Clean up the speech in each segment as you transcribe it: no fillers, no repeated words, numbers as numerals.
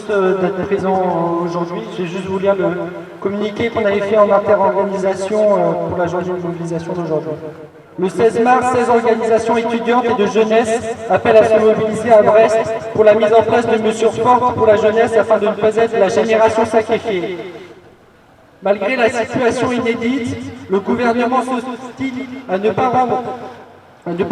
d'être présents aujourd'hui. Je vais juste vous lire le communiqué qu'on avait fait en interorganisation pour la journée de mobilisation d'aujourd'hui. Le 16 mars, 16 organisations étudiantes et de jeunesse appellent à se mobiliser à Brest pour la mise en place de mesures fortes pour la jeunesse afin de ne pas être la génération sacrifiée. Malgré la situation inédite, le gouvernement s'obstine à ne pas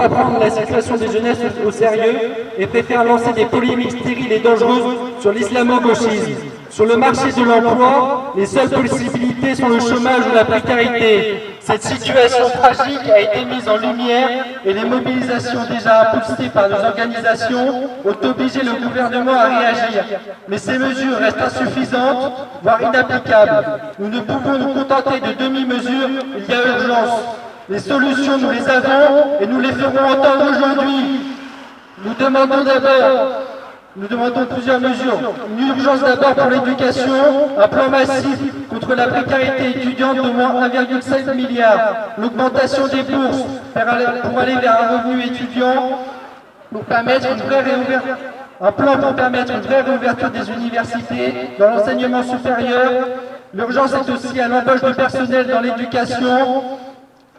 prendre la situation des jeunesses au sérieux et préfère lancer des polémiques stériles et dangereuses sur l'islamo-gauchisme. Sur le marché de l'emploi, les seules possibilités sont le chômage ou la précarité. Cette situation tragique a été mise en lumière et les mobilisations déjà impulsées par nos organisations ont obligé le gouvernement à réagir. Mais ces mesures restent insuffisantes, voire inapplicables. Nous ne pouvons nous contenter de demi-mesures, il y a urgence. Les solutions, nous les avons et nous les ferons entendre aujourd'hui. Nous demandons plusieurs mesures. Une urgence d'abord pour l'éducation, un plan massif contre la précarité étudiante d'au moins 1,7 milliard, l'augmentation des bourses pour aller vers un revenu étudiant, pour permettre une vraie réouverture. Un plan pour permettre une vraie réouverture des universités dans l'enseignement supérieur. L'urgence est aussi à l'embauche de personnel dans l'éducation,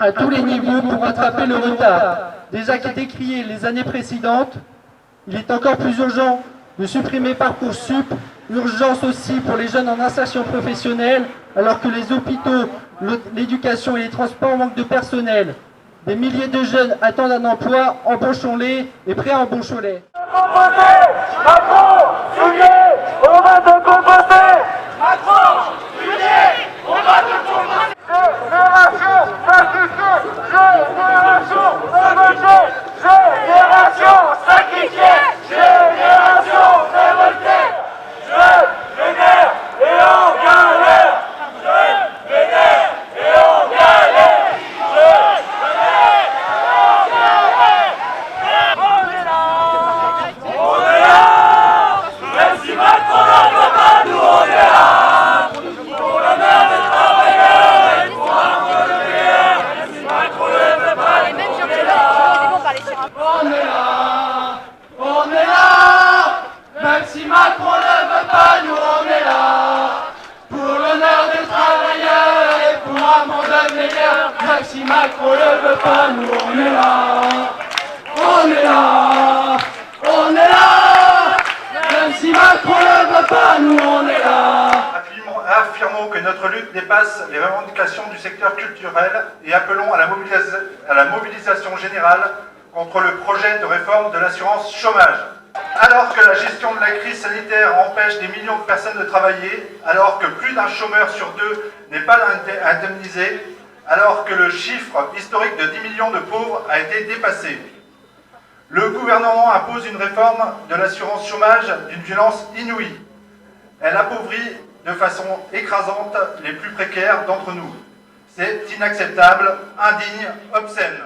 à tous les niveaux pour rattraper le retard. Déjà décrié les années précédentes, il est encore plus urgent de supprimer Parcoursup, urgence aussi pour les jeunes en insertion professionnelle, alors que les hôpitaux, l'éducation et les transports manquent de personnel. Des milliers de jeunes attendent un emploi, embauchons-les et pré-embauchons-les. Macron, Juliet, on va te composter. Macron, Juliet, on va te composter. Génération sacrifiée, génération révoltée, génération sacrifiée, génération révoltée. Je vénère et on galère. Je vénère et on galère. Je vénère et on galère. On est là, on est là. Même si Macron n'en veut pas, nous on est là. Pour l'honneur des travailleurs et pour l'amour de meilleur. Même si Macron ne veut pas, nous on est là. On est là, on est là. Même si Macron ne veut pas, nous on est là. Pour l'honneur des travailleurs et pour un monde meilleur. Même si Macron ne veut pas, nous on est là. On est là, on est là. Même si Macron ne veut pas, nous on est là. Affirmons que notre lutte dépasse les revendications du secteur culturel et appelons à la mobilisation générale contre le projet de réforme de l'assurance chômage. Alors que la gestion de la crise sanitaire empêche des millions de personnes de travailler, alors que plus d'un chômeur sur deux n'est pas indemnisé, alors que le chiffre historique de 10 millions de pauvres a été dépassé, le gouvernement impose une réforme de l'assurance chômage d'une violence inouïe. Elle appauvrit de façon écrasante les plus précaires d'entre nous. C'est inacceptable, indigne, obscène.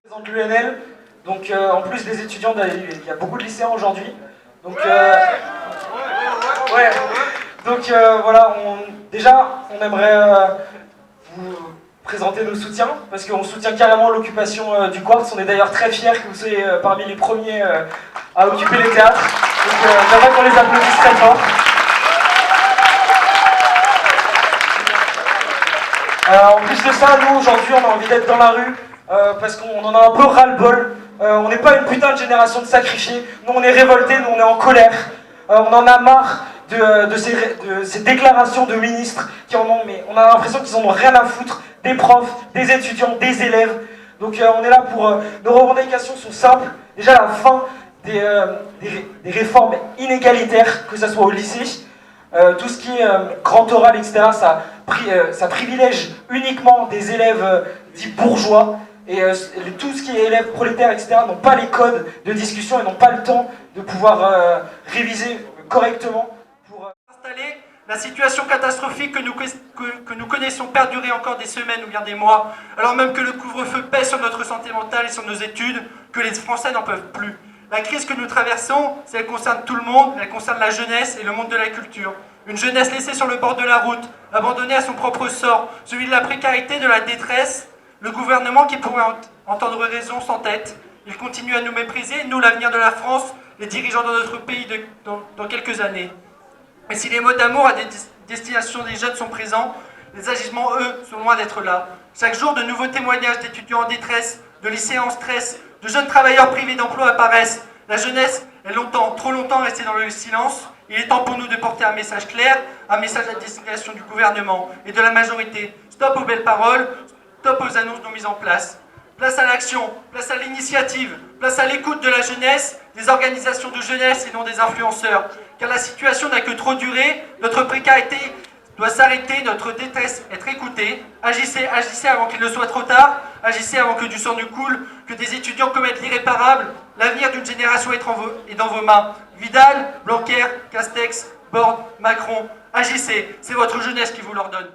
Je présente l'UNL, donc en plus des étudiants, il y a beaucoup de lycéens aujourd'hui. Donc, voilà, on aimerait vous présenter nos soutiens, parce qu'on soutient carrément l'occupation du Quartz. On est d'ailleurs très fiers que vous soyez parmi les premiers à occuper les théâtres. Donc j'aimerais qu'on les applaudisse très fort. En plus de ça, nous aujourd'hui on a envie d'être dans la rue parce qu'on en a un peu ras-le-bol. On n'est pas une putain de génération de sacrifiés. Nous on est révoltés, nous on est en colère. On en a marre de ces déclarations de ministres qui en ont, mais on a l'impression qu'ils en ont rien à foutre des profs, des étudiants, des élèves. Donc on est là pour... nos revendications sont simples. Déjà la fin des réformes inégalitaires, que ce soit au lycée. Tout ce qui est grand oral, etc., ça privilège uniquement des élèves dits bourgeois. Et tout ce qui est élèves prolétaires, etc., n'ont pas les codes de discussion et n'ont pas le temps de pouvoir réviser correctement. Pour installer la situation catastrophique que nous connaissons perdurer encore des semaines ou bien des mois, alors même que le couvre-feu pèse sur notre santé mentale et sur nos études, que les Français n'en peuvent plus. La crise que nous traversons, elle concerne tout le monde, elle concerne la jeunesse et le monde de la culture. Une jeunesse laissée sur le bord de la route, abandonnée à son propre sort, celui de la précarité, de la détresse. Le gouvernement qui pourrait entendre raison s'entête. Il continue à nous mépriser, nous l'avenir de la France, les dirigeants de notre pays dans quelques années. Et si les mots d'amour à destination des jeunes sont présents, les agissements, eux, sont loin d'être là. Chaque jour, de nouveaux témoignages d'étudiants en détresse, de lycéens en stress, de jeunes travailleurs privés d'emploi apparaissent. La jeunesse est longtemps, trop longtemps restée dans le silence. Il est temps pour nous de porter un message clair, un message à destination du gouvernement et de la majorité. Stop aux belles paroles, stop aux annonces non mises en place. Place à l'action, place à l'initiative, place à l'écoute de la jeunesse, des organisations de jeunesse et non des influenceurs. Car la situation n'a que trop duré, notre précarité doit s'arrêter, notre détresse être écoutée. Agissez, agissez avant qu'il ne soit trop tard, agissez avant que du sang ne coule, que des étudiants commettent l'irréparable. L'avenir d'une génération est dans vos mains. Vidal, Blanquer, Castex, Borne, Macron, agissez, c'est votre jeunesse qui vous l'ordonne.